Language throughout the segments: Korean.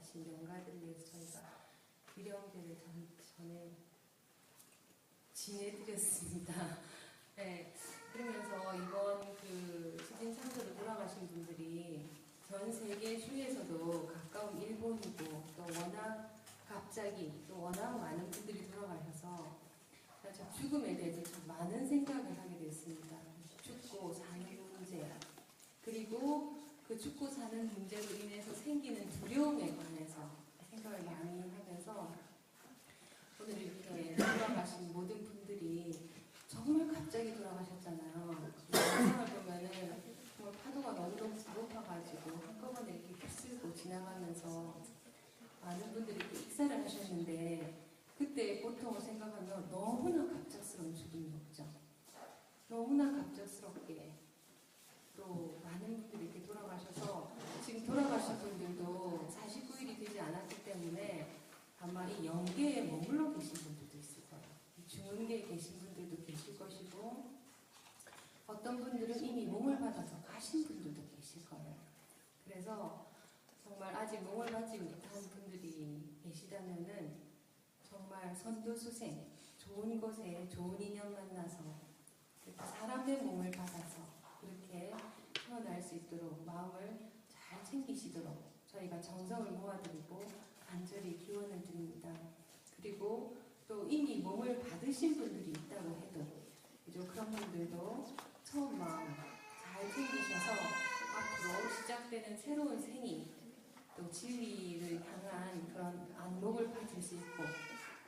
돌아가신 영가들을 위해서 저희가 위령제를 전에 지내드렸습니다. 네, 그러면서 이번 그 수진 창조로 돌아가신 분들이 전 세계 중에서도 가까운 일본이고 또 워낙 갑자기 또 워낙 많은 분들이 돌아가셔서 저 죽음에 대해서 좀 많은 생각을 하게 됐습니다. 죽고 사는 문제, 그리고 그 죽고 사는 문제로 인해서 생기는 두려움에 관해서 생각을 많이 하면서 오늘 이렇게 돌아가신 모든 분들이 정말 갑자기 돌아가셨잖아요. 영상을 보면은 정말 파도가 너무 높아가지고 한꺼번에 이렇게 휩쓸고 지나가면서 많은 분들이 익사를 하셨는데 그때 고통을 생각하면 너무나 갑작스러운 죽음이었죠. 너무나 갑작스럽게 또 많은 분들이 이렇게 돌아가셔서 지금 돌아가신 분들도 49일이 되지 않았기 때문에 아마 이 영계에 머물러 계신 분들도 있을 거예요. 중은계에 계신 분들도 계실 것이고 어떤 분들은 이미 몸을 받아서 가신 분들도 계실 거예요. 그래서 정말 아직 몸을 받지 못한 분들이 계시다면은 정말 선도수생, 좋은 곳에 좋은 인연 만나서 사람의 몸을 받아서 그렇게 태어날 수 있도록 마음을 잘 챙기시도록 저희가 정성을 모아드리고 간절히 기원을 드립니다. 그리고 또 이미 몸을 받으신 분들이 있다고 해도 그죠? 그런 분들도 처음 마음 잘 챙기셔서 앞으로 시작되는 새로운 생이 또 진리를 향한 그런 안목을 가질 수 있고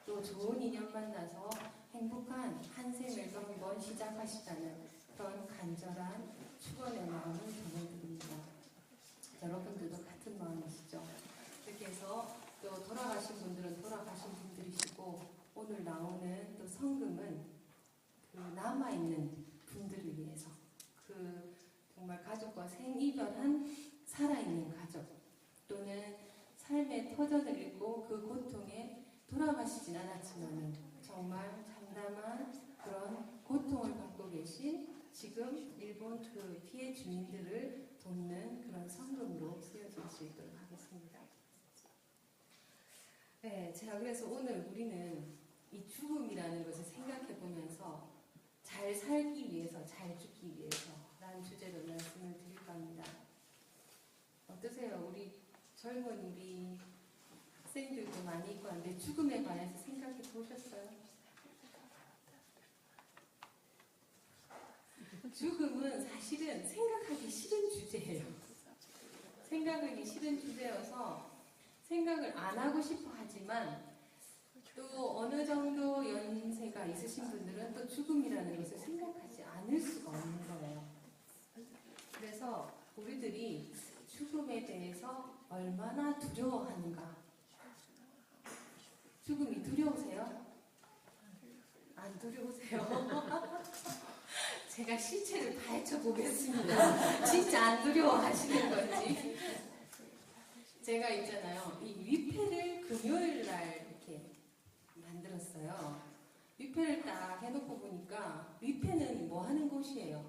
또 좋은 인연 만나서 행복한 한 생을 또 한번 시작하시자는 그런 간절한 축원의 마음을 전해드립니다. 여러분들도 같은 마음이시죠? 이렇게 해서 또 돌아가신 분들은 돌아가신 분들이시고 오늘 나오는 또 성금은 그 남아있는 분들을 위해서 그 정말 가족과 생이별한 살아있는 가족 또는 삶의 터전을 잃고 그 고통에 돌아가시진 않았지만 정말 참담한 그런 고통을 갖고 계신 지금 일본 그 피해 주민들을 돕는 그런 성금으로 쓰여질 수 있도록 하겠습니다. 네, 제가 그래서 오늘 우리는 이 죽음이라는 것을 생각해 보면서 잘 살기 위해서, 잘 죽기 위해서 라는 주제로 말씀을 드릴까 합니다. 어떠세요? 우리 젊은 우리 학생들도 많이 있고 한데 죽음에 관해서 생각해 보셨어요? 죽음은 사실은 생각하기 싫은 주제예요. 생각하기 싫은 주제여서 생각을 안 하고 싶어 하지만 또 어느 정도 연세가 있으신 분들은 또 죽음이라는 것을 생각하지 않을 수가 없는 거예요. 그래서 우리들이 죽음에 대해서 얼마나 두려워하는가. 죽음이 두려우세요? 안 두려우세요? 제가 시체를 파헤쳐 보겠습니다. 진짜 안 두려워하시는 건지. 제가 있잖아요. 이 위패를 금요일 날 이렇게 만들었어요. 위패를 딱 해놓고 보니까 위패는 뭐 하는 곳이에요?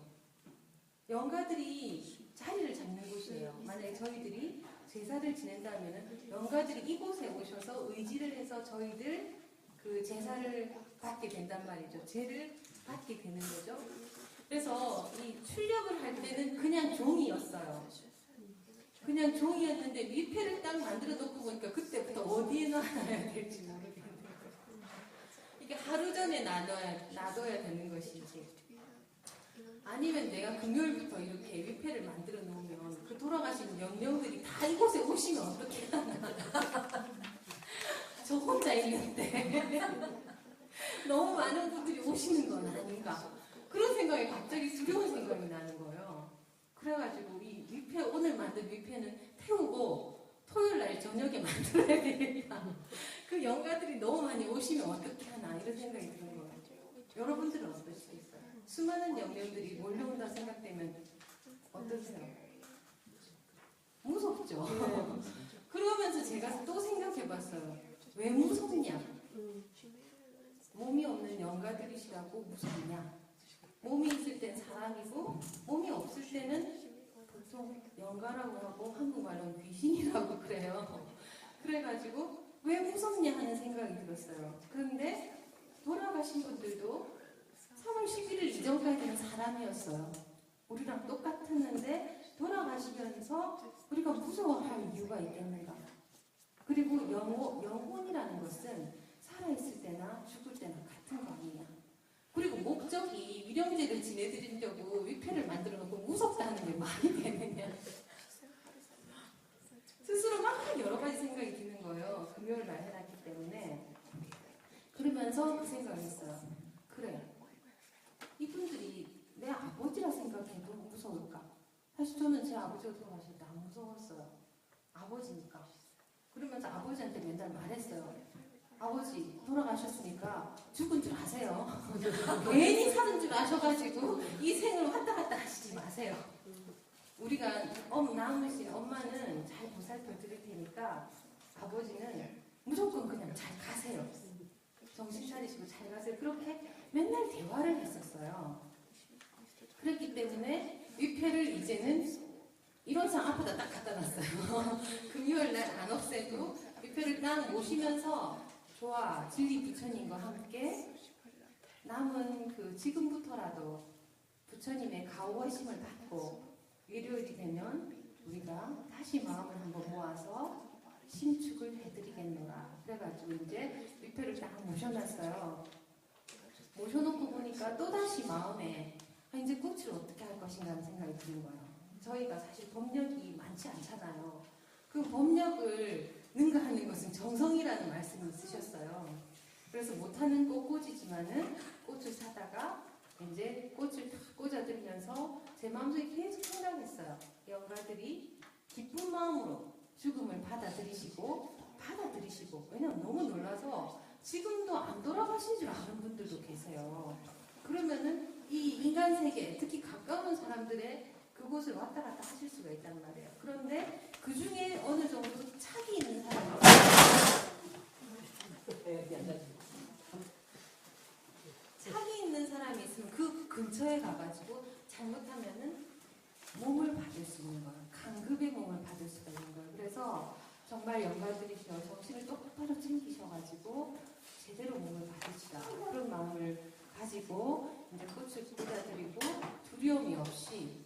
영가들이 자리를 잡는 곳이에요. 만약에 저희들이 제사를 지낸다면 영가들이 이곳에 오셔서 의지를 해서 저희들 그 제사를 받게 된단 말이죠. 제를 받게 되는 거죠. 그래서 이 출력을 할 때는 그냥 종이었어요. 그냥 종이었는데 위패를 딱 만들어 놓고 보니까 그때부터 어디에 놔야 될지 모르겠네요. 이게 하루 전에 놔둬야 되는 것이지. 아니면 내가 금요일부터 이렇게 위패를 만들어 놓으면 그 돌아가신 영령들이 다 이곳에 오시면 어떻게 하나. 저 혼자 있는데 너무 많은 분들이 오시는 건 아닌가. 그런 생각이 갑자기 두려운 생각이 나는 거예요. 그래가지고 이 위패, 오늘 만든 위패는 태우고 토요일 날 저녁에 만들어야 되겠다. 그 영가들이 너무 많이 오시면 어떻게 하나 이런 생각이 드는 거예요. 여러분들은 어떠시겠어요? 수많은 영령들이 몰려온다 생각되면 어떠세요? 무섭죠? 그러면서 제가 또 생각해봤어요. 왜 무섭냐? 몸이 없는 영가들이시라고 무섭냐? 몸이 있을 땐 사람이고 몸이 없을 때는 보통 영가라고 하고 한국말로는 귀신이라고 그래요. 그래가지고 왜 무섭냐 하는 생각이 들었어요. 그런데 돌아가신 분들도 3월 11일 이전까지는 사람이었어요. 우리랑 똑같았는데 돌아가시면서 우리가 무서워할 이유가 있겠는가? 그리고 영혼이라는 것은 살아있을 때나 죽을 때나 같은 거 아니냐? 그리고 목적이 위령제를 지내드리려고 위패를 만들어 놓고 무섭다는 게 말이 되느냐? 스스로 막 여러 가지 생각이 드는 거예요. 금요일 날 해놨기 때문에. 그러면서 그 생각을 했어요. 그래, 이분들이 내 아버지라 생각해도 무서울까? 사실 저는 제 아버지가 돌아가실 때 안 무서웠어요. 아버지니까. 그러면서 아버지한테 맨날 말했어요. 아버지 돌아가셨으니까 죽은 줄 아세요. 괜히 사는 줄 아셔가지고 이 생을 왔다 갔다 하시지 마세요. 우리가 남으신 엄마는 잘 보살펴 드릴 테니까 아버지는 무조건 그냥 잘 가세요. 정신 차리시고 잘 가세요. 그렇게 맨날 대화를 했었어요. 그렇기 때문에 위패를 이제는 일원상 앞에다 딱 갖다 놨어요. 금요일 날 안 없애고 위패를 딱 모시면서 좋아, 진리 부처님과 함께 남은 그 지금부터라도 부처님의 가호하심을 받고 일요일이 되면 우리가 다시 마음을 한번 모아서 신축을 해드리겠노라. 그래가지고 이제 위패를 딱 모셔놨어요. 모셔놓고 보니까 또다시 마음에 이제 꽃을 어떻게 할 것인가 하는 생각이 드는 거예요. 저희가 사실 법력이 많지 않잖아요. 그 법력을 능가하는 것은 정성이라는 말씀이 있으셨어요. 그래서 못하는 꽃꽂이지만은 꽃을 사다가 이제 꽃을 다 꽂아드리면서 제 마음속에 계속 생각했어요. 영가들이 기쁜 마음으로 죽음을 받아들이시고 왜냐면 너무 놀라서 지금도 안 돌아가신 줄 아는 분들도 계세요. 그러면은 이 인간 세계, 특히 가까운 사람들의 그곳을 왔다 갔다 하실 수가 있단 말이에요. 그런데 그 중에 어느 정도 착이 있는 사람이 착이 있는 사람이 있으면 그 근처에 가가지고 잘못하면은 몸을 받을 수 있는 거예요. 강급의 몸을 받을 수가 있는 거예요. 그래서 정말 영가들이셔 정신을 똑바로 챙기셔가지고 제대로 몸을 받으시라 그런 마음을 가지고 이제 꽃을 꽂아드리고 두려움이 없이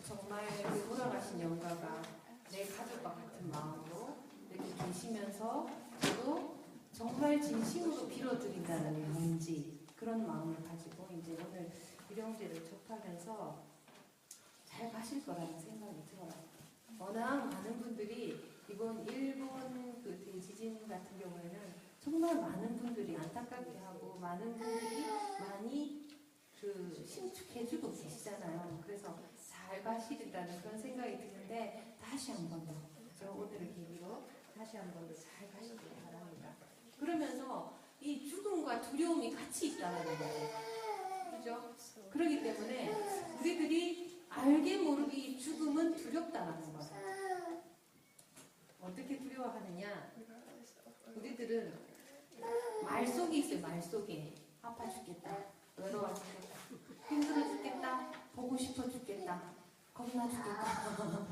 정말 그 돌아가신 영가가 내 가족과 같은 마음으로 이렇게 계시면서 저도 정말 진심으로 빌어드린다는 뭔지 그런 마음을 가지고 이제 오늘 위령제를 접하면서 잘 가실 거라는 생각이 들어요. 워낙 많은 분들이 이번 일본 그 대지진 같은 경우에는 정말 많은 분들이 안타깝게 하고 많은 분들이 많이 그 신축해주고 계시잖아요. 그래서 잘 가시린다는 그런 생각이 드는데 다시 한 번 더 오늘을 계기로 다시 한 번 더 잘 가시길 바랍니다. 그러면서 이 죽음과 두려움이 같이 있다는 거예요. 그죠? 그렇기 때문에 우리들이 알게 모르게 이 죽음은 두렵다는 거예요. 어떻게 두려워하느냐? 우리들은 말 속에 있어요. 말 속에 아파 죽겠다, 외로워 죽겠다, 힘들어 죽겠다, 보고 싶어 죽겠다, 겁나 죽겠다.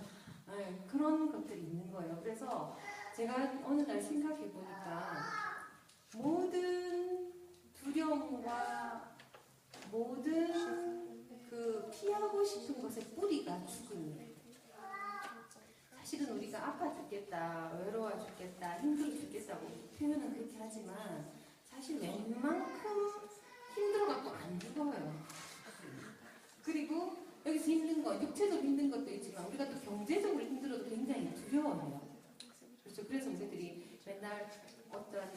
네, 그런 것들이 있는 거예요. 그래서 제가 어느 날 생각해 보니까 모든 두려움과 모든 그 피하고 싶은 것의 뿌리가 죽음이에요. 사실은 우리가 아파 죽겠다, 외로워 죽겠다, 힘들어 죽겠다고 표현은 그렇게 하지만 사실 웬만큼 힘들어갖고 안 죽어요. 그리고 여기서 힘든 거, 육체적으로 힘든 것도 있지만 우리가 또 경제적으로 힘들어도 굉장히 두려워해요. 그렇죠. 그래서 우리들이 맨날 어떤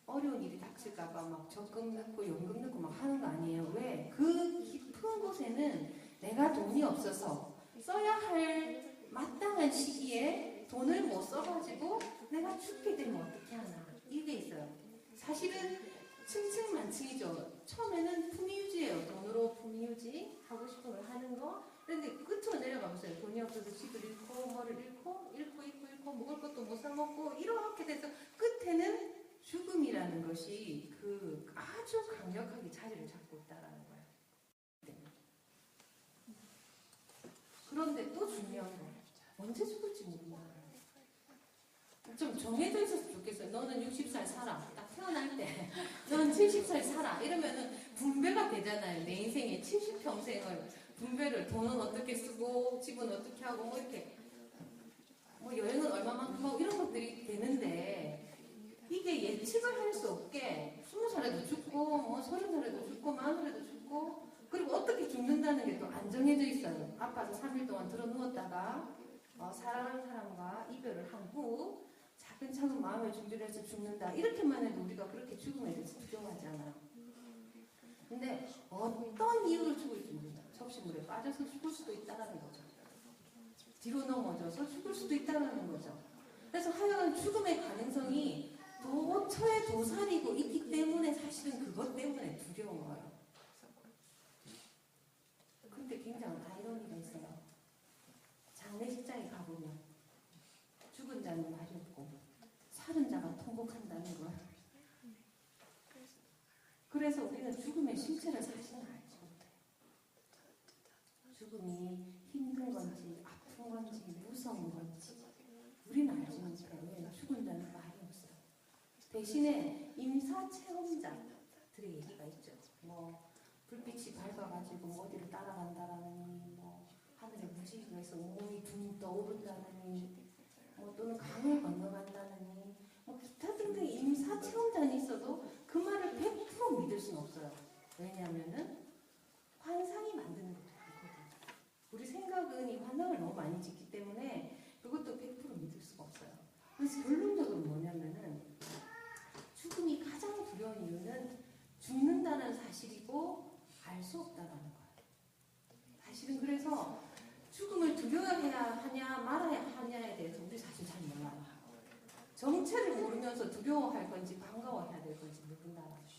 어려운 일이 닥칠까봐 막 적금 넣고 연금 넣고 막 하는 거 아니에요. 왜? 그 깊은 곳에는 내가 돈이 없어서 써야 할 마땅한 시기에 돈을 못 써가지고 내가 죽게 되면 어떻게 하나 이게 있어요. 사실은 층층만층이죠. 처음에는 품위유지예요. 돈으로 품위유지 하고 싶은 걸 하는 거. 그런데 끝으로 내려가 보세요. 돈이 없어서 집을 잃고 뭐를 잃고 먹을 것도 못 사 먹고 이렇게 돼서 끝에는 죽음이라는 것이 그 아주 강력하게 자리를 잡고 있다라는 거예요. 그런데 또 중요한 거 언제 죽을지 모른다. 좀 정해져 있었으면 좋겠어요. 너는 60살 살아. 딱 태어날 때. 너는 70살 살아. 이러면은 분배가 되잖아요. 내 인생의 70평생을 분배를 돈은 어떻게 쓰고 집은 어떻게 하고 뭐 이렇게 뭐 여행은 얼마만큼 하고 이런 것들이 되는데 이게 예측을 할 수 없게 20살에도 죽고 뭐 30살에도 죽고 40살에도 죽고 그리고 어떻게 죽는다는 게 또 안 정해져 있어요. 아파서 3일 동안 들어 누웠다가 사랑하는 사람과 이별을 한 후 차근차근 마음의 준비를 해서 죽는다. 이렇게만 해도 우리가 그렇게 죽음에 대해서 두려워하지 않아요. 근데 어떤 이유로 죽을지 모른다. 접시물에 빠져서 죽을 수도 있다는 거죠. 뒤로 넘어져서 죽을 수도 있다는 거죠. 그래서 하여간 죽음의 가능성이 도처에 도사리고 있기 때문에 사실은 그것 때문에 두려운 거예요. 근데 굉장히 아이러니가 있어요. 장례식장에 가보면 죽은 자는 말이 없고 살은 자가 통곡한다는 거예요. 그래서 우리는 죽음의 실체를 사실은 알지 못해요. 죽음이 힘든 건지 아픈 건지 무서운 건지 우리는 알지 못해요. 왜? 죽은 자는 말이 없어요. 대신에 임사 체험자들의 얘기가 있죠. 뭐 불빛이 밝아가지고 어디를 따라간다라느니 뭐 하늘에 무지개가 있어 온몸이 둥 떠오른다느니 뭐 또는 강을 건너간다느니 뭐 기타 등등 임사 체험자는 있어도 그 말을 100% 믿을 수는 없어요. 왜냐하면은 환상이 만드는 것도 많거든요. 우리 생각은 이 환상을 너무 많이 짓기 때문에 그것도 100% 믿을 수가 없어요. 그래서 결론적으로 뭐냐면은 죽음이 가장 두려운 이유는 죽는다는 사실이고 알 수 없다는 거예요. 사실은 그래서 죽음을 두려워해야 하냐 말아야 하냐에 대해서 우리 사실 잘 몰라요. 정체를 모르면서 두려워할 건지 반가워해야 될 건지 모른다는 거죠.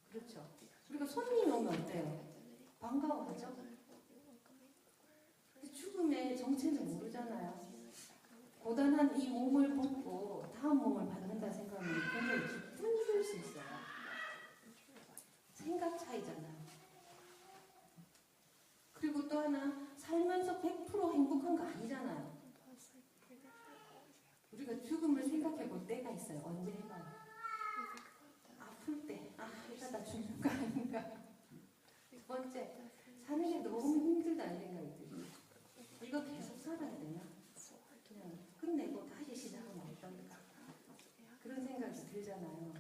그렇죠. 우리가 손님이 오면 어때요? 반가워하죠? 죽음의 정체를 모르잖아요. 고단한 이 몸을 벗고 다음 몸을 받는다 생각하면 굉장히 기쁨이 들 수 있어요. 생각 차이잖아요. 그리고 또 하나 살면서 100% 행복한 거 아니잖아요. 우리가 죽음을 생각해 볼 때가 있어요. 언제 해봐요? 아플 때, 이러다 죽는 거 아닌가. 두 번째, 사는 게 너무 힘들다는 생각이 들어요. 이거 계속 살아야 되나? 그냥 끝내고 다시 시작하면 어떨까? 그런 생각이 들잖아요.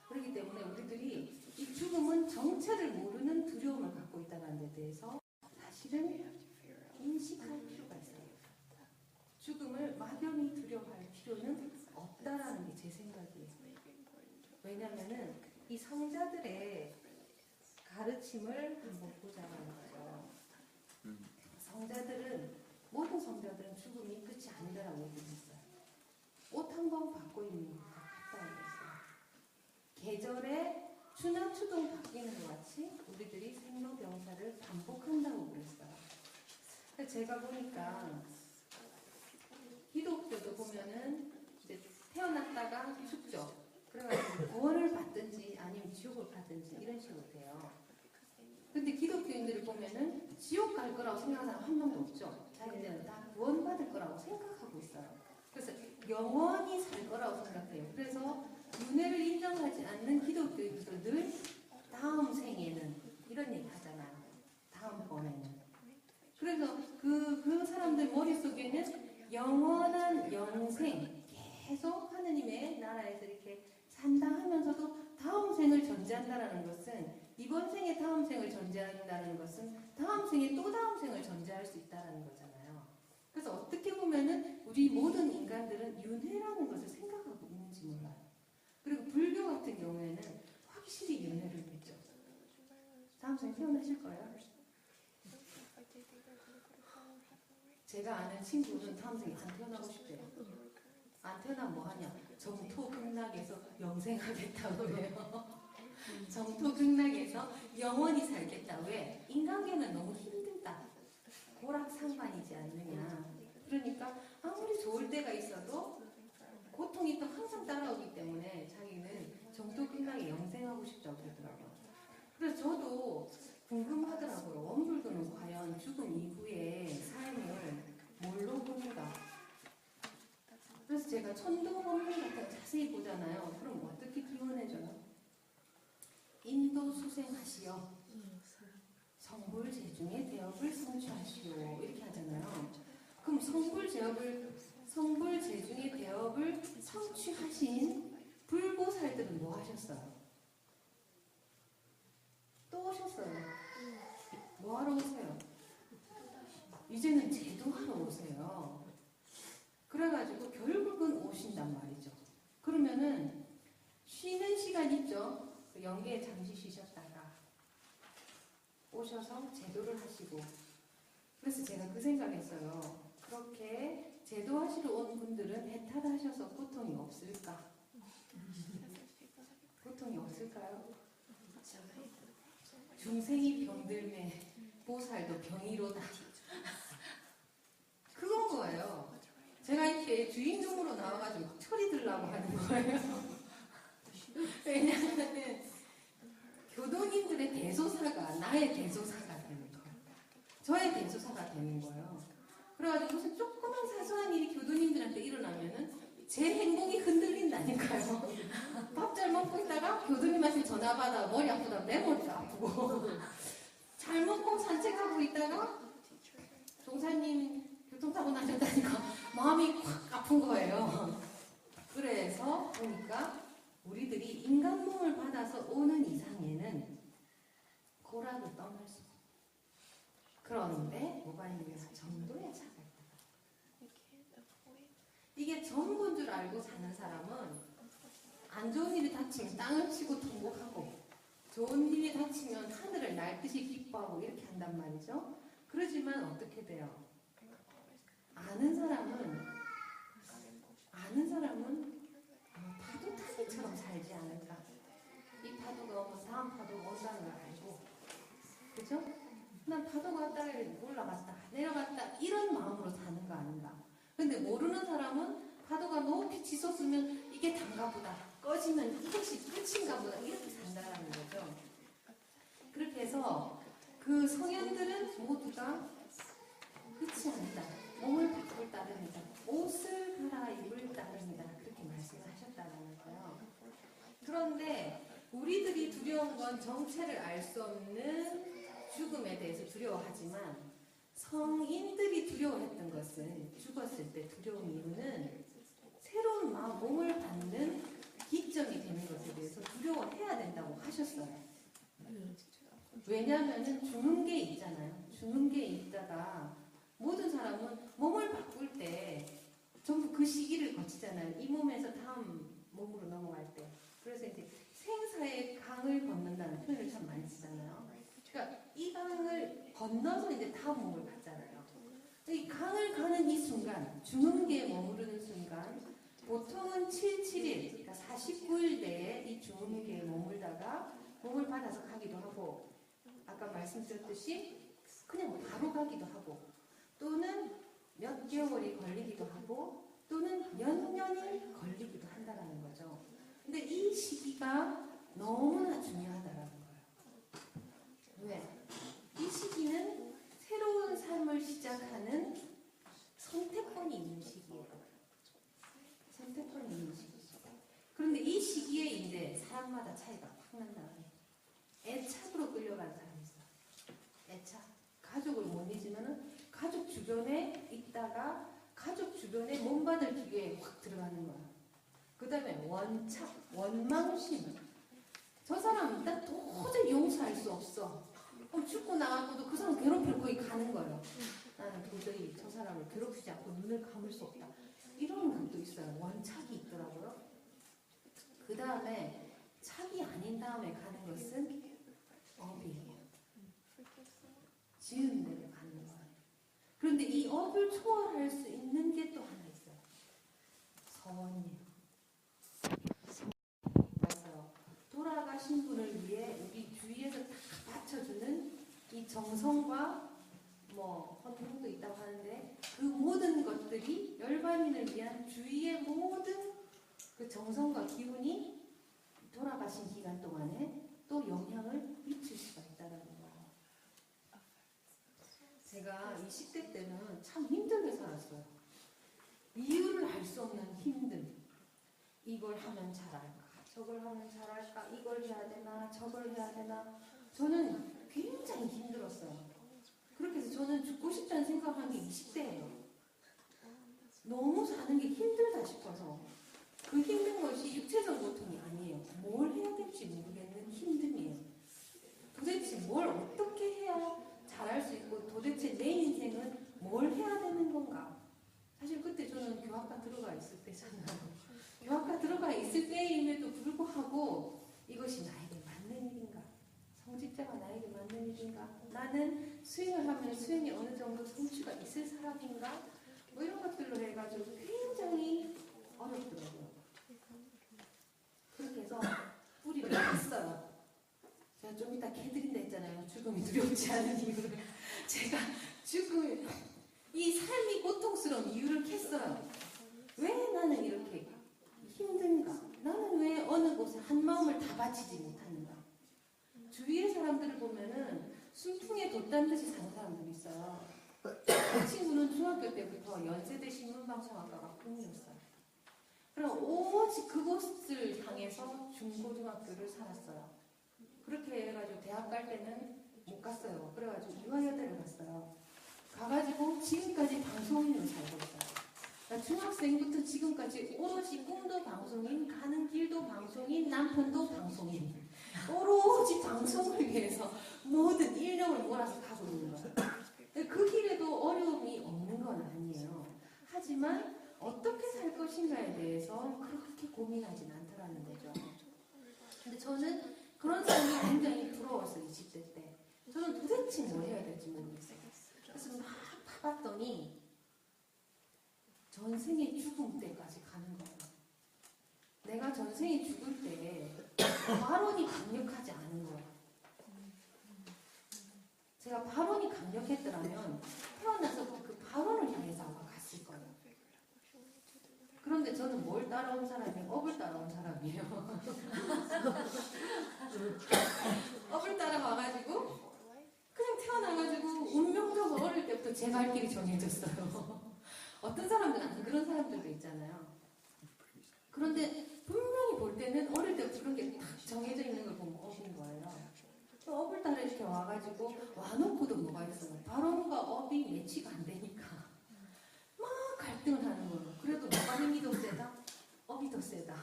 그렇기 때문에 우리들이 이 죽음은 정체를 모르는 두려움을 갖고 있다는 데 대해서 사실은 인식할 필요가 있어요. 죽음을 막연히 두려워할 필요는 없다라는 게 제 생각이에요. 왜냐면은 이 성자들의 가르침을 한번 보자는 거죠. 모든 성자들은 죽음이 끝이 아니다라고 얘기했어요. 옷 한 번 바꿔 입는 것 같다고 했어요. 계절에 추나 추동 바뀌는 것 같이 우리들이 생로병사를 반복한다고 그랬어요. 제가 보니까 기독교도 보면은 이제 태어났다가 죽죠. 그래가지고 구원을 받든지 아니면 지옥을 가든지 이런 식으로 돼요. 근데 기독교인들을 보면은 지옥 갈 거라고 생각하는 사람 한 명도 없죠. 자기들은 다 구원받을 거라고 생각하고 있어요. 그래서 영원히 살 거라고 생각해요. 그래서 윤회를 인정하지 않는 기독교인들도 늘 다음 생에는 이런 얘기 하잖아요. 다음번에는. 그래서 그 사람들 머릿속에는 영원한 영생, 계속 하느님의 나라에서 이렇게 산다 하면서도 다음 생을 전제한다는 것은 이번 생에 다음 생을 전제한다는 것은 다음 생에 또 다음 생을 전제할 수 있다는 거잖아요. 그래서 어떻게 보면은 우리 모든 인간들은 윤회라는 것을 생각하고 있는지 몰라요. 그리고 불교 같은 경우에는 확실히 윤회를 믿죠. 다음 생에 태어나실 거예요. 제가 아는 친구는 다음 생에 안 태어나고 싶대요. 안 태어나면 뭐하냐? 정토극락에서 영생하겠다고 해요. 정토극락에서 영원히 살겠다. 왜? 인간계는 너무 힘들다. 고락상반이지 않느냐. 그러니까 아무리 좋을 때가 있어도 고통이 또 항상 따라오기 때문에 자기는 정토극락에 영생하고 싶다고 그러더라고요. 그래서 저도 궁금하더라고요. 원불교는 과연 죽음 이후의 삶을 뭘로 보는가? 주잖아요. 그럼 어떻게 기원해줘요? 인도 수생하시어 성불 제중의 대업을 성취하시오 이렇게 하잖아요. 그럼 성불 제중의 대업을 성취하신 불보살들은 뭐 하셨어요? 또 오셨어요. 뭐 하러 오세요? 이제는 제도하러 오세요. 그래가지고 결국은 오신단 말이죠. 그러면은 쉬는 시간 있죠? 영계에 잠시 쉬셨다가 오셔서 제도를 하시고, 그래서 제가 그 생각했어요. 그렇게 제도하시러 온 분들은 해탈하셔서 고통이 없을까? 고통이 없을까요? 중생이 병들매 보살도 병이로다. 그건 거예요. 제가 이렇게 주인공으로 나와가지고 막 철이 들라고 하는 거예요. 왜냐하면 교도님들의 대소사가 나의 대소사가 되는 거예요. 저의 대소사가 되는 거예요. 그래가지고 무슨 조그만 사소한 일이 교도님들한테 일어나면은 제 행복이 흔들린다니까요. 밥 잘 먹고 있다가 교도님한테 전화 받아 머리 아프다 내 머리도 아프고 잘 먹고 산책하고 있다가 종사님 교통사고 나셨다니까 마음이 확 아픈 거예요. 그래서 보니까 우리들이 인간 몸을 받아서 오는 이상에는 고락을 떠날 수 없어요. 그런데 뭐가 있냐면 정도의 차가 있다. 이게 전부인 줄 알고 사는 사람은 안 좋은 일이 닥치면 땅을 치고 통곡하고 좋은 일이 닥치면 하늘을 날듯이 기뻐하고 이렇게 한단 말이죠. 그러지만 어떻게 돼요? 아는 사람은 파도 타기처럼 살지 않을까? 이 파도가 오면 다음 파도가 온다는 걸 알고, 그죠? 난 파도가 왔다가 올라갔다 내려갔다 이런 마음으로 사는 거 아닌가? 근데 모르는 사람은 파도가 높이 치솟으면 이게 단가 보다, 꺼지면 이것이 끝인가 보다 이렇게 산다는 거죠. 그렇게 해서 그 성현들은 모두가 끝이 아니다. 몸을 바꿀 따름이다. 옷을 갈아입을 따름이다. 그렇게 말씀하셨다는 거예요. 그런데 우리들이 두려운 건 정체를 알 수 없는 죽음에 대해서 두려워하지만 성인들이 두려워했던 것은 죽었을 때 두려운 이유는 새로운 몸을 받는 기점이 되는 것에 대해서 두려워해야 된다고 하셨어요. 왜냐하면 죽는 게 있잖아요. 죽는 게 있다가 모든 사람은 몸을 바꿀 때 전부 그 시기를 거치잖아요. 이 몸에서 다음 몸으로 넘어갈 때. 그래서 이제 생사의 강을 건넌다는 표현을 참 많이 쓰잖아요. 그러니까 이 강을 건너서 이제 다음 몸을 갖잖아요. 이 강을 가는 이 순간, 죽는 게 머무르는 순간, 보통은 7일, 그러니까 49일 내에 이 죽는 게 머물다가 몸을 받아서 가기도 하고, 아까 말씀드렸듯이 그냥 바로 가기도 하고, 또는 몇 개월이 걸리기도 하고, 또는 몇 년이 걸리기도 한다는 거죠. 근데 이 시기가 너무나 중요하다라는 거예요. 왜? 이 시기는 새로운 삶을 시작하는 선택권이 있는 시기예요. 선택권이 있는 시기. 그런데 이 시기에 이제 사람마다 차이가 확 난다는 거예요. 애착으로 끌려가는 사람이 있어요. 애착. 가족을 못 잊으면은 가족 주변에 있다가 가족 주변에 몸받을 기회에 확 들어가는 거야. 그 다음에 원착, 원망심. 저 사람 나 도저히 용서할 수 없어. 죽고 나가고도 그 사람 괴롭힐 거기 가는 거예요. 나는 도저히 저 사람을 괴롭히지 않고 눈을 감을 수 없다. 이런 것도 있어요. 원착이 있더라고요. 그 다음에 착이 아닌 다음에 가는 것은 업이에요. 지은 대로 가는 거예요. 그런데 이 업을 초월할 수 있는 게 또 하나 있어요. 서원이에요. 그래서 돌아가신 분을 위해 우리 주위에서 다 받쳐주는 이 정성과 헌금도 있다고 하는데 그 모든 것들이 열반인을 위한 주위의 모든 그 정성과 기운이 돌아가신 기간 동안에 또 영향을 미칠 수가 있다는 거예요. 제가 20대 때는 참 힘들게 살았어요. 이유를 알 수 없는 힘듦. 이걸 하면 잘할까? 저걸 하면 잘할까? 이걸 해야 되나? 저걸 해야 되나? 저는 굉장히 힘들었어요. 그렇게 해서 저는 죽고 싶다는 생각한 게 20대예요. 너무 사는 게 힘들다 싶어서. 그 힘든 것이 육체적 고통이 아니에요. 뭘 해야 될지 모르겠는 힘듦이에요. 도대체 뭘 어떻게 해야 잘할 수 있고 도대체 내 인생은 뭘 해야 되는 건가? 사실 그때 저는 교학과 들어가 있을 때잖아요. 교학과 들어가 있을 때임에도 불구하고 이것이 나에게 맞는 일인가? 성직자가 나에게 맞는 일인가? 나는 수행을 하면 수행이 어느 정도 성취가 있을 사람인가? 뭐 이런 것들로 해가지고 굉장히 어렵더라고요. 그렇게 해서 뿌리를 텄어요. 제가 좀 이따 캐드린다 했잖아요. 죽음이 두렵지 않은 이유를. 제가 죽음, 이 삶이 고통스러운 이유를 캤어요. 왜 나는 이렇게 힘든가? 나는 왜 어느 곳에 한 마음을 다 바치지 못하는가? 주위의 사람들을 보면은 순풍에 돛단 듯이 사는 사람들이 있어요. 그 친구는 중학교 때부터 연세대 신문방송학과가 꿈이었어요. 그럼 오직 그곳을 향해서 중고등학교를 살았어요. 그렇게 해가지고 대학 갈 때는 못 갔어요. 그래가지고 유아여대를 갔어요. 가가지고 지금까지 방송인으로 살고 있어요. 그러니까 중학생부터 지금까지 오로지 꿈도 방송인, 가는 길도 방송인, 남편도 방송인. 오로지 방송을 위해서 모든 일념을 몰아서 가고 있는 거예요. 그 길에도 어려움이 없는 건 아니에요. 하지만 어떻게 살 것인가에 대해서 그렇게 고민하진 않더라는 거죠. 근데 저는 그런 사람이 굉장히 부러웠어요. 20대 때. 저는 도대체 뭘 해야 될지 모르겠어요. 그래서 막 파봤더니 전생에 죽을 때까지 가는 거예요. 내가 전생에 죽을 때 발언이 강력하지 않은 거예요. 제가 발언이 강력했더라면 태어나서부터 그 발언을 향해서 아마 갔을 거예요. 그런데 저는 뭘 따라온 사람이에요? 업을 따라온 사람이에요. 업을 따라와가지고 그냥 태어나가지고 운명적으로 어릴 때부터 제 갈 길이 정해졌어요. 어떤 사람들은 안 그런 사람들도 있잖아요. 그런데 분명히 볼 때는 어릴 때부터 그런 게 딱 정해져 있는 걸 보면 업인 거예요. 또 업을 따라 이렇게 와가지고 와놓고도 뭐가 있어요. 발언과 업이 매치가 안 되니까 막 갈등을 하는 거예요. 그래도 뭐가 힘이 더 세다? 업이 더 세다.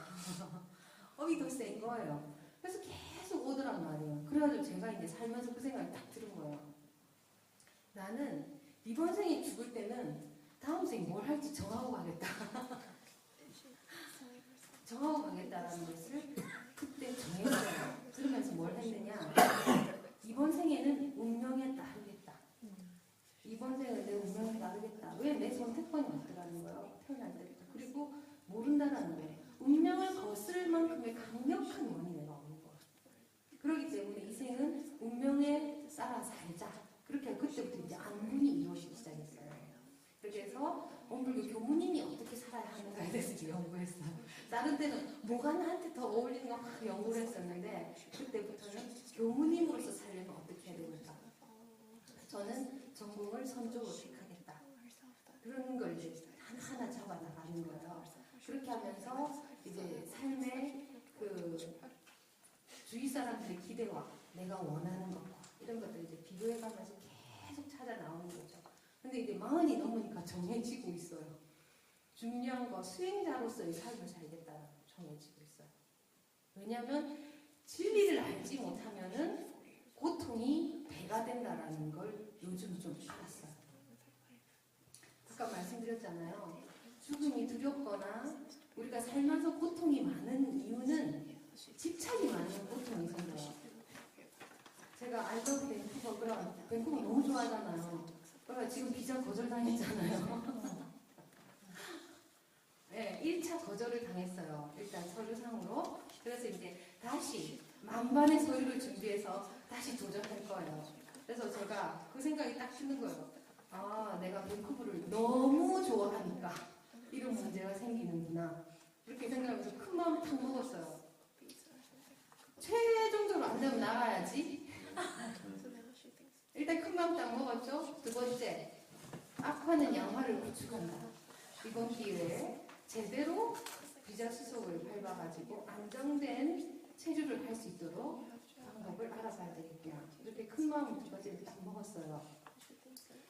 업이 더 센 거예요. 그래서 계속 오더란 말이에요. 그래가지고 제가 이제 살면서 그 생각이 딱 들은 거예요. 나는 이번 생에 죽을 때는 다음 생에 뭘 할지 정하고 가겠다. 정하고 가겠다라는 것을 그때 정했어요. 그러면서 뭘 했느냐. 이번 생에는 운명에 따르겠다. 이번 생에 내 운명에 따르겠다. 왜 내 선택권이 없더라는 거예요. 태어날 때부터. 그리고 모른다라는 거예요. 운명을 거스를 만큼의 강력한 원이 내가 없는 거예요. 그렇기 때문에 이 생은 운명에 따라 살자. 그렇게 그때부터 이제 안분이 이루어지기 시작했어요. 그렇게 해서 원불교 교무님이 어떻게 살아야 하는가에 대해서 연구했어요. 다른 때는 뭐가 나한테 더 어울리는 거 막 연구를 했었는데 그때부터는 교무님으로서 살려면 어떻게 해야 됩니까? 저는 전공을 선종으로 택하겠다. 그런 걸 이제 하나하나 적어 나가는 거예요. 그렇게 하면서 이제 삶의 그 주위 사람들의 기대와 내가 원하는 것과 이런 것들 이제 비교해가면서 계속 찾아 나오는 거죠. 근데 이제 40이 넘으니까 정해지고 있어요. 중요한 거 수행자로서의 삶을 살겠다라고 정해지고 있어요. 왜냐하면 진리를 알지 못하면은 고통이 배가 된다라는 걸 요즘 좀 알았어요. 아까 말씀드렸잖아요. 죽음이 두렵거나 우리가 살면서 고통이 많은 이유는 집착이 많은 고통이 생겨요. 제가 알더브 밴쿠버, 그럼 밴쿠버 너무 좋아하잖아요. 그러니까 지금 비자 거절당했잖아요. 네, 1차 거절을 당했어요. 일단 서류상으로. 그래서 이제 다시 만반의 서류를 준비해서 다시 도전할 거예요. 그래서 제가 그 생각이 딱 드는 거예요. 아, 내가 밴쿠버를 너무 좋아하니까 이런 문제가 생기는구나. 그렇게 생각하면서 큰 마음을 탁 먹었어요. 최종적으로 안 되면 나가야지. 일단 큰 마음 딱 먹었죠. 두 번째, 악화는 양화를 구축한다. 이번 기회에 제대로 비자수속을 밟아가지고 안정된 체류를 할 수 있도록 방법을 알아봐야 되겠구나. 이렇게 큰 마음을 두 가지를 딱 먹었어요.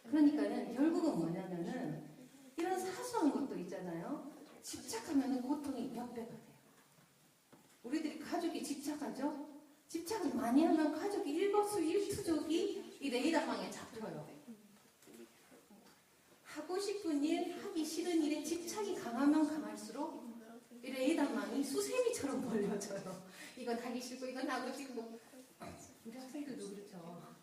그러니까는 결국은 뭐냐면은 이런 사소한 것도 있잖아요. 집착하면은 고통이 몇 배가 돼요. 우리들이 가족이 집착하죠? 집착을 많이 하면 가족이 일거수일투족이 이 레이더망에 잡혀요. 하고 싶은 일, 하기 싫은 일에 집착이 강하면 강할수록 이 레이더망이 수세미처럼 벌려져요. 이건 하기 싫고 이건 하고 싶고. 우리 학생들도 그렇죠.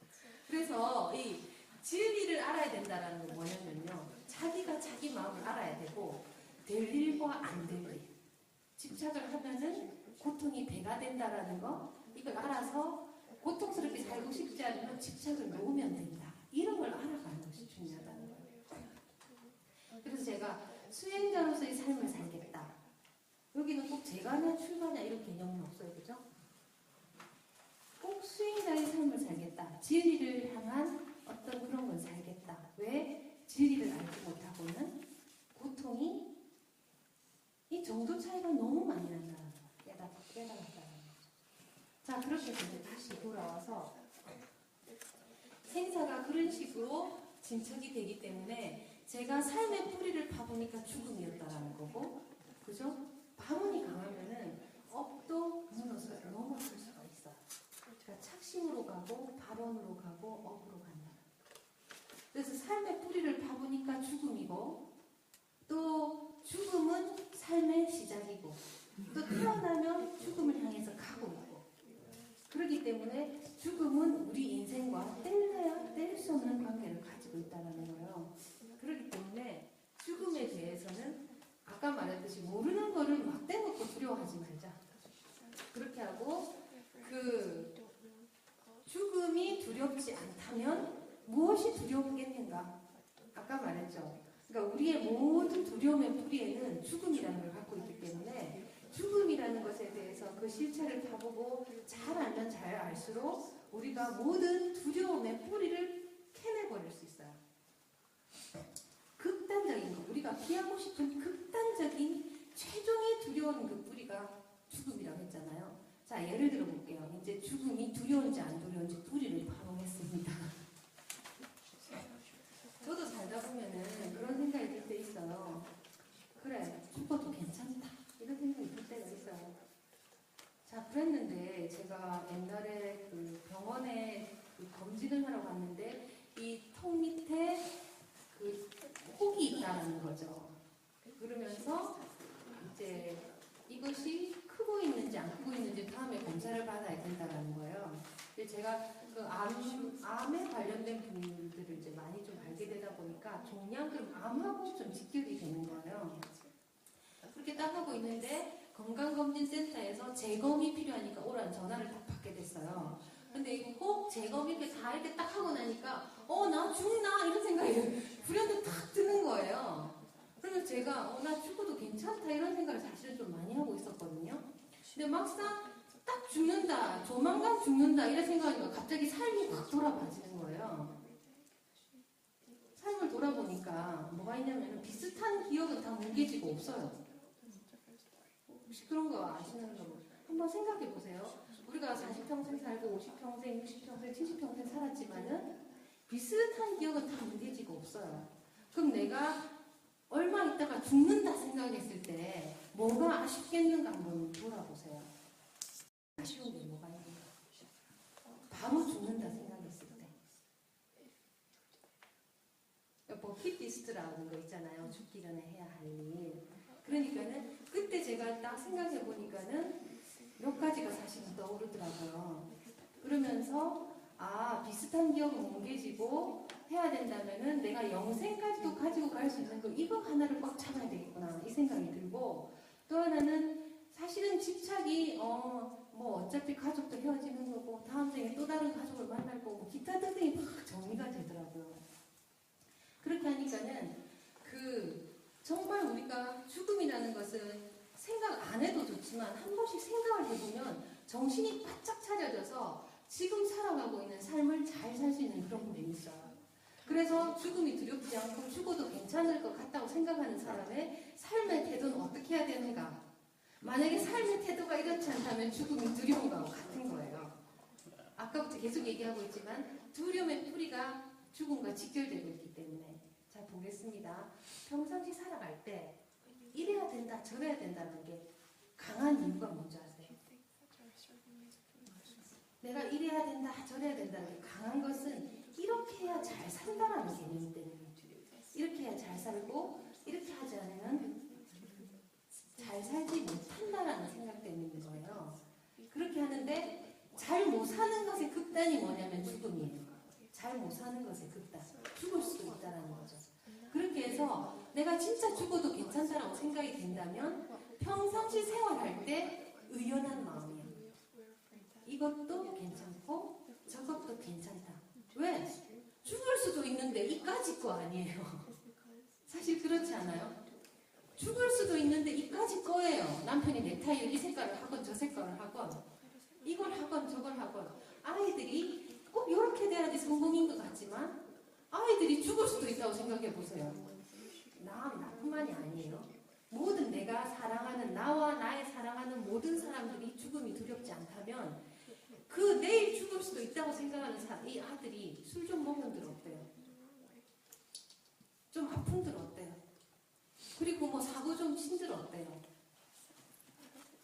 그래서 이 진리를 알아야 된다는 건 뭐냐면요. 자기가 자기 마음을 알아야 되고 될 일과 안 될 일. 집착을 하면은 고통이 배가 된다라는 거, 이걸 알아서 고통스럽게 살고 싶지 않으면 집착을 놓으면 된다. 이런 걸 알아가는 것이 중요하다는 거예요. 그래서 제가 수행자로서의 삶을 살겠다. 여기는 꼭 제가냐 출가냐 이런 개념은 없어요. 그죠? 꼭 수행자의 삶을 살겠다. 진리를 향한 어떤 그런 걸 살겠다. 왜? 진리를 알지 못하고는 고통이 이 정도 차이가 너무 많이 난다는 거. 깨달았다는 거죠. 자, 그렇게 해서 다시 돌아와서 생사가 그런 식으로 진척이 되기 때문에 제가 삶의 뿌리를 파보니까 죽음이었다라는 거고, 그죠? 반원이 강하면은 업도 넘어설 수가 있어요. 그러니까 착심으로 가고 발언으로 가고 업으로 간다. 그래서 삶의 뿌리를 파보니까 죽음이고, 또 죽음은 삶의 시작이고, 또 태어나면 죽음을 향해서 가고 있고, 그렇기 때문에 죽음은 우리 인생과 뗄래야 뗄 수 없는 관계를 가지고 있다는 거예요. 그렇기 때문에 죽음에 대해서는 아까 말했듯이 모르는 거를 막 떼놓고 두려워하지 말자. 그렇게 하고 그 죽음이 두렵지 않다면 무엇이 두렵겠는가? 아까 말했죠. 그러니까 우리의 모든 두려움의 뿌리에는 죽음이라는 걸 갖고 있기 때문에 죽음이라는 것에 대해서 그 실체를 파보고 잘 알면 잘 알수록 우리가 모든 두려움의 뿌리를 캐내버릴 수 있어요. 극단적인 거, 우리가 피하고 싶은 극단적인 최종의 두려운 그 뿌리가 죽음이라고 했잖아요. 자, 예를 들어 볼게요. 이제 죽음이 두려운지 안 두려운지 뿌리를 파보겠습니다. 저도 살다 보면은 그런 생각이 들 때 있어요. 그래, 죽어도 괜찮다. 이런 생각이 들 때가 있어요. 자, 그랬는데 제가 옛날에 그 병원에 그 검진을 하러 갔는데 이 턱 밑에 그 혹이 있다는 거죠. 그러면서 이제 이것이 크고 있는지 안 크고 있는지 다음에 검사를 받아야 된다는 거예요. 제가 그 암에 관련된 분들을 이제 많이 좀 알게 되다 보니까 종양은 암하고 좀 직결이 되는 거예요. 그렇게 딱 하고 있는데 건강검진센터에서 재검이 필요하니까 오라는 전화를 딱 받게 됐어요. 근데 이거 혹 재검 이렇게 다 이렇게 딱 하고 나니까 나 죽나? 이런 생각이 불현듯 탁 드는 거예요. 그러면 제가 나 죽어도 괜찮다 이런 생각을 사실은 좀 많이 하고 있었거든요. 근데 막상 딱 죽는다, 조만간 죽는다 이런 생각하니까 갑자기 삶이 확 돌아봐지는 거예요. 삶을 돌아보니까 뭐가 있냐면 비슷한 기억은 다 뭉개지고 없어요. 혹시 그런 거 아시는 거 한번 생각해 보세요. 우리가 40평생 살고 50평생, 60평생, 70평생 살았지만은 비슷한 기억은 다 뭉개지고 없어요. 그럼 내가 얼마 있다가 죽는다 생각했을 때 뭐가 아쉽겠는가 한번 돌아보세요. 아쉬운 게 뭐가 있는가? 바로 죽는다 생각했을 때. 버킷리스트라는 거 있잖아요. 죽기 전에 해야 할 일. 그러니까는 그때 제가 딱 생각해 보니까는 몇 가지가 사실은 떠오르더라고요. 그러면서 비슷한 기억은 뭉개지고 해야 된다면은 내가 영생까지도 가지고 갈 수 있는 거 이거 하나를 꽉 잡아야 되겠구나 이 생각이 들고, 또 하나는 사실은 집착이 어차피 가족도 헤어지는 거고 다음 생에 또 다른 가족을 만날 거고 기타 등등이 막 정리가 되더라고요. 그렇게 하니까는 정말 우리가 죽음이라는 것은 생각 안 해도 좋지만 한 번씩 생각을 해보면 정신이 바짝 차려져서 지금 살아가고 있는 삶을 잘 살 수 있는 그런 분이 있어요. 그래서 죽음이 두렵지 않고 죽어도 괜찮을 것 같다고 생각하는 사람의 삶의 태도는 어떻게 해야 되는가? 만약에 삶의 태도가 이렇지 않다면 죽음이 두려운 거하고 같은 거예요. 아까부터 계속 얘기하고 있지만 두려움의 뿌리가 죽음과 직결되고 있기 때문에. 자, 보겠습니다. 평상시 살아갈 때 이래야 된다 저래야 된다는 게 강한 이유가 뭔지 아세요? 내가 이래야 된다 저래야 된다는 게 강한 것은 이렇게 해야 잘 산다라는 개념 때문에. 이렇게 해야 잘 살고 이렇게 하지 않으면 잘 살지 못한다라는 생각 때문인 거예요. 그렇게 하는데 잘 못 사는 것의 극단이 뭐냐면 죽음이에요. 잘 못 사는 것의 극단. 죽을 수도 있다라는 거죠. 그렇게 해서 내가 진짜 죽어도 괜찮다라고 생각이 된다면 평상시 생활할 때 의연한 마음이에요. 이것도 괜찮고 저것도 괜찮다. 왜? 죽을 수도 있는데 이까짓 거 아니에요. 사실 그렇지 않아요? 죽을 수도 있는데 이까짓 거예요. 남편이 넥타이를 이 색깔을 하건 저 색깔을 하건 이걸 하건 저걸 하건 아이들이 꼭 이렇게 돼야지 성공인 것 같지만 아이들이 죽을 수도 있다고 생각해 보세요. 나뿐만이 아니에요. 모든 내가 사랑하는 나와 나의 사랑하는 모든 사람들이 죽음이 두렵지 않다면 그 내일 죽을 수도 있다고 생각하는 이 아들이 술 좀 먹은 들 어때요? 좀 아픈 들 어때요? 그리고 뭐 사고 좀 친 들 어때요?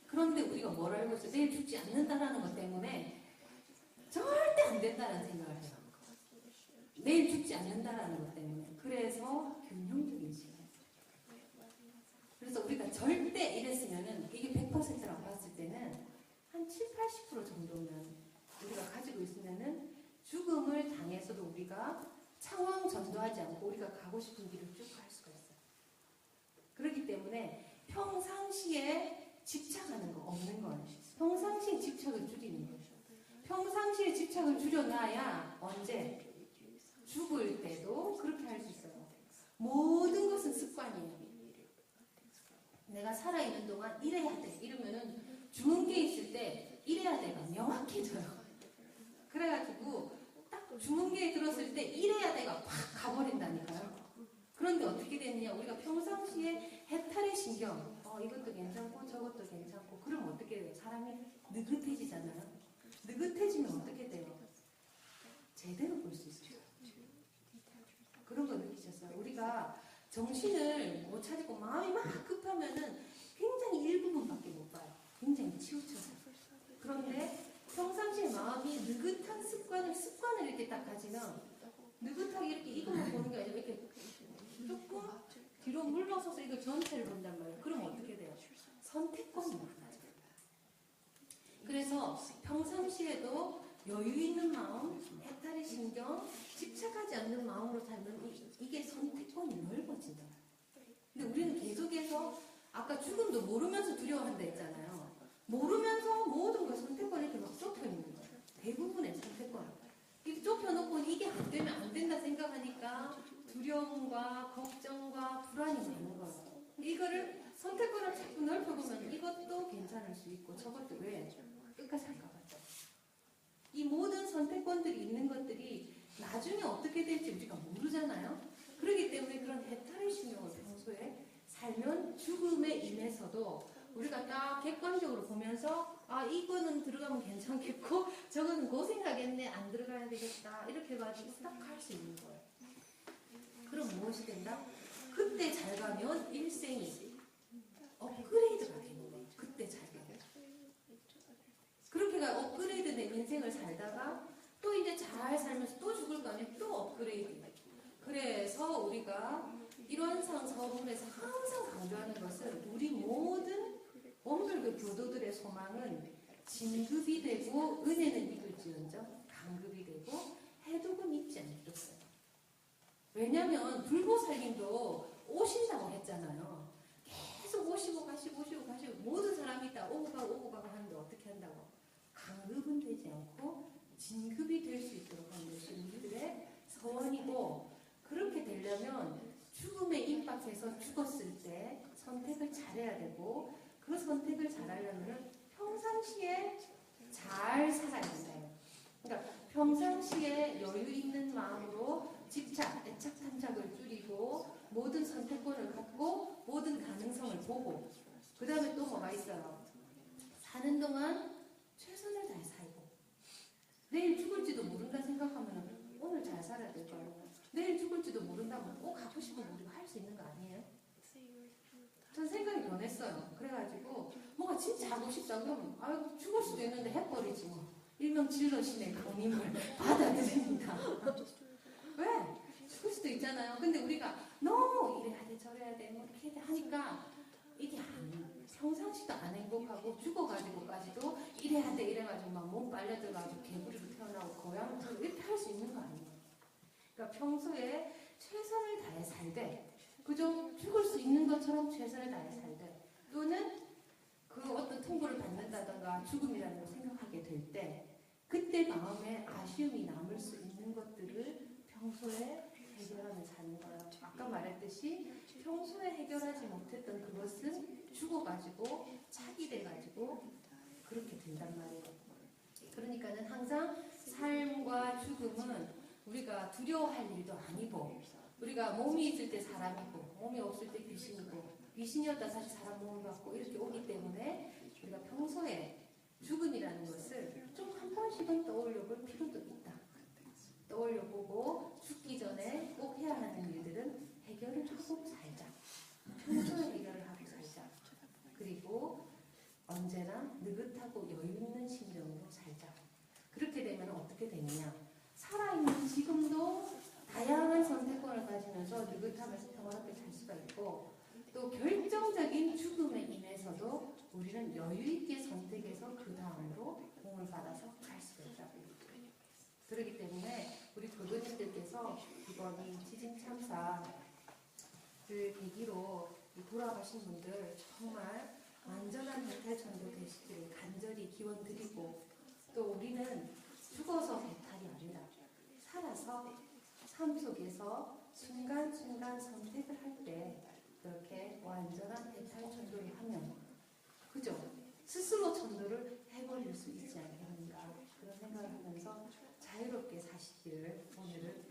그런데 우리가 뭘 알고 있어요? 내일 죽지 않는다라는 것 때문에 절대 안 된다는 생각을 해요. 내일 죽지 않는다라는 것 때문에. 그래서 균형적인 시간. 그래서 우리가 절대 이랬으면은 이게 100%라고 봤을 때는 한 7, 80% 정도는 우리가 가지고 있으면은 죽음을 당해서도 우리가 창왕 전도하지 않고 우리가 가고 싶은 길을 쭉 갈 수가 있어요. 그렇기 때문에 평상시에 집착하는 거 없는 거예요. 평상시에 집착을 줄이는 거예요. 평상시에 집착을 줄여놔야 언제? 죽을 때도 그렇게 할 수 있어요. 모든 것은 습관이에요. 내가 살아있는 동안 이래야 돼. 이러면은 죽은 게 있을 때 이래야 돼가 명확해져요. 그래가지고 딱 죽은 게 들었을 때 이래야 돼가 팍 가버린다니까요. 그런데 어떻게 되느냐? 우리가 평상시에 해탈의 신경, 이것도 괜찮고 저것도 괜찮고 그럼 어떻게 돼요? 사람이 느긋해지잖아요. 느긋해지면 어떻게 돼요? 제대로 볼 수 있어요. 그런 거 느끼셨어요? 우리가 정신을 못 차리고 마음이 막 급하면은 굉장히 일부분밖에 못 봐요. 굉장히 치우쳐서. 그런데 평상시에 마음이 느긋한 습관을 이렇게 딱 가지면 느긋하게 이렇게 이것만 보는 게 아니라 이렇게 조금 뒤로 물러서서 이거 전체를 본단 말이에요. 그럼 어떻게 돼요? 선택권이 나타나죠. 그래서 평상시에도 여유 있는 마음, 해탈의 신경, 집착하지 않는 마음으로 살면 이게 선택권이 넓어진다. 근데 우리는 계속해서 아까 죽음도 모르면서 두려워한다 했잖아요. 모르면서 모든 걸 선택권에 이렇게 막 좁혀 있는 거예요. 대부분의 선택권. 이렇게 좁혀놓고 이게 안 되면 안 된다 생각하니까 두려움과 걱정과 불안이 많은 거예요. 이거를 선택권을 자꾸 넓혀보면 이것도 괜찮을 수 있고 저것도 왜 끝까지 할 것 같죠. 이 모든 선택권들이 있는 것들이 나중에 어떻게 될지 우리가 모르잖아요. 그렇기 때문에 그런 해탈의 신경을 평소에 살면 죽음에 임해서도 우리가 딱 객관적으로 보면서 이거는 들어가면 괜찮겠고 저거는 고생하겠네 안 들어가야 되겠다 이렇게 해가지고 딱 할 수 있는 거예요. 그럼 무엇이 된다? 그때 잘 가면 일생이 업그레이드가 되는 거예요. 그때 잘 가면. 그렇게가 업그레이드 된 인생을 살다가 또 이제 잘 살면서 또 죽을 거 아니에요. 또 업그레이드. 그래서 우리가 일원상 서론에서 항상 강조하는 것은 우리 모든 원불교 교도들의 소망은 진급이 되고 은혜는 입을지언정 강급이 되고 해독은 입지 않겠어요. 왜냐하면 불보살님도 오신다고 했잖아요. 계속 오시고 가시고 모든 사람이 다 오고 가고 하는데 어떻게 한다고? 강급은 되지 않고 진급이 될 수 있도록 하는 것이 우리들의 서원이고 그렇게 되려면 죽음에 임박해서 죽었을 때 선택을 잘해야 되고 그 선택을 잘하려면 평상시에 잘 살아야 된다요. 그러니까 평상시에 여유 있는 마음으로 집착, 애착, 탐착을 줄이고 모든 선택권을 갖고 모든 가능성을 보고 그 다음에 또 뭐가 있어요? 사는 동안 최선을 다해 살고 내일 죽을지도 모른다 생각하면 오늘 잘 살아야 될 거예요. 내일 죽을지도 모른다면 꼭 하고 싶으면 우리가 할 수 있는 거 아니에요? 전 생각이 변했어요. 그래가지고 뭐가 진짜 하고 싶다 그러면 아유 죽을 수도 있는데 해버리지 뭐. 일명 질러신의 강림을 받아들입니다. 왜? 죽을 수도 있잖아요. 근데 우리가 너무 이래야 돼 저래야 돼 뭐 이렇게 하니까 이게 평상시도 안 행복하고 죽어가지고까지도 이래야 돼 이래가지고 막 몸 빨려들어가지고 개구리로 태어나고 고양이처럼 이렇게 할 수 있는 거 아니에요. 그러니까 평소에 최선을 다해 살되 그저 죽을 수 있는 것처럼 최선을 다해 살되 또는 그 어떤 통보를 받는다던가 죽음이라는 걸 생각하게 될 때 그때 마음에 아쉬움이 남을 수 있는 것들을 평소에 해결하며 사는 거예요. 아까 말했듯이 평소에 해결하지 못했던 그것은 죽어가지고 차게 돼가지고 그렇게 된단 말이에요. 그러니까는 항상 삶과 죽음은 우리가 두려워할 일도 아니고 우리가 몸이 있을 때 사람이고 몸이 없을 때 귀신이고 귀신이었다 다시 사람 몸을 갖고 이렇게 오기 때문에 우리가 평소에 죽음이라는 것을 좀 한 번씩은 떠올려볼 필요도 있다. 떠올려보고 죽기 전에 꼭 해야 하는 일들은 해결을 하고 살자. 평소에 해결을 하고 살자. 그리고 언제나 느긋하고 여유있는 심정으로 살자. 그렇게 되면 어떻게 되느냐. 살아있는 지금도 다양한 선택권을 가지면서 느긋하면서 평화롭게 살 수가 있고 또 결정적인 죽음에 임해서도 우리는 여유있게 선택해서 그 다음으로 공을 받아서 갈 수가 있다고. 그렇기 때문에 우리 교도님들께서 이번 이 지진 참사를 계기로 돌아가신 분들 정말 완전한 배탈천도 되시기를 간절히 기원드리고 또 우리는 죽어서 배탈이 아니라 살아서 삶 속에서 순간순간 선택을 할 때 그렇게 완전한 배탈천도를 하면 그죠? 스스로 천도를 해버릴 수 있지 않겠는가 그런 생각을 하면서 자유롭게 사시기를 오늘은